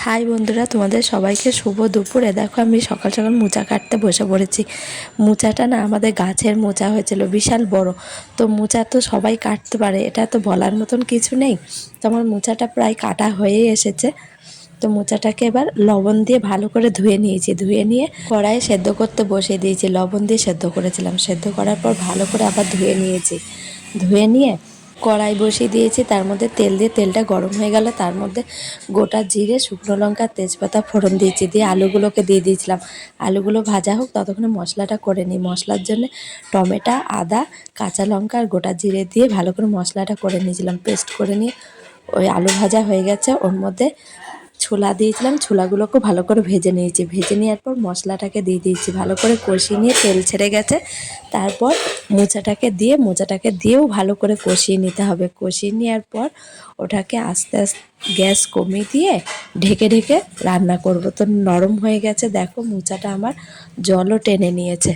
High বন্ধুরা, তোমাদের সবাইকে শুভ দুপুরে। দেখো আমি সকাল সকাল মোচা কাটতে বসে পড়েছি। মোচাটা না আমাদের গাছের মোচা হয়েছিল, বিশাল বড়। তো মোচা তো সবাই কাটতে পারে, এটা তো বলার মতন কিছু নেই। তো আমার মোচাটা প্রায় কাটা হয়ে এসেছে। তো মোচাটাকে এবার লবণ দিয়ে ভালো করে ধুয়ে নিয়েছি। ধুয়ে নিয়ে কড়াইয়ে সেদ্ধ করতে বসিয়ে দিয়েছি। লবণ দিয়ে সেদ্ধ করেছিলাম। সেদ্ধ করার পর ভালো করে আবার ধুয়ে নিয়েছি। ধুয়ে নিয়ে কড়াই বসিয়ে দিয়েছি, তার মধ্যে তেল দিয়ে তেলটা গরম হয়ে গেল। তার মধ্যে গোটা জিরে, শুকনো লঙ্কা, তেজপাতা ফোড়ন দিয়েছি। দিয়ে আলুগুলোকে দিয়ে দিয়েছিলাম। আলুগুলো ভাজা হোক, ততক্ষণে মশলাটা করে নিই। মশলার জন্য টমেটো, আদা, কাঁচা লঙ্কা আর গোটা জিরে দিয়ে ভালো করে মশলাটা করে নিয়েছিলাম। পেস্ট করে নিয়ে ওই আলু ভাজা হয়ে গেছে, ওর মধ্যে ছোলা দিয়েছিলাম। ছোলাগুলোকে ভালো করে ভেজে নিয়েছি। ভেজে নেওয়ার পর মশলাটাকে দিয়ে দিয়েছি। ভালো করে কষিয়ে নিয়ে তেল ছেড়ে গেছে। তারপর মোচাটাকে দিয়েও ভালো করে কষিয়ে নিতে হবে। কষিয়ে নেওয়ার পর ওটাকে আস্তে আস্তে গ্যাস কমিয়ে দিয়ে ঢেকে ঢেকে রান্না করব। তো নরম হয়ে গেছে, দেখো মোচাটা আমার জলও টেনে নিয়েছে।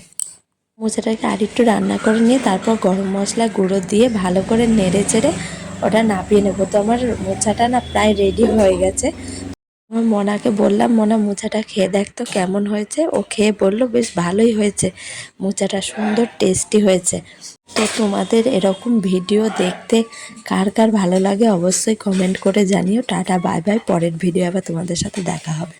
মোচাটাকে আরেকটু রান্না করে নিয়ে তারপর গরম মশলা গুঁড়ো দিয়ে ভালো করে নেড়ে চেড়ে ওটা নাপিয়ে নেবো। তো আমার মোচাটা না প্রায় রেডি হয়ে গেছে। আমার মনাকে বললাম, মনা মোচাটা খেয়ে দেখ তো কেমন হয়েছে। ও খেয়ে বলল বেশ ভালোই হয়েছে, মোচাটা সুন্দর টেস্টি হয়েছে। তো তোমাদের এরকম ভিডিও দেখতে কার কার ভালো লাগে অবশ্যই কমেন্ট করে জানিও। Tata, bye bye. পরের ভিডিও আবার তোমাদের সাথে দেখা হবে।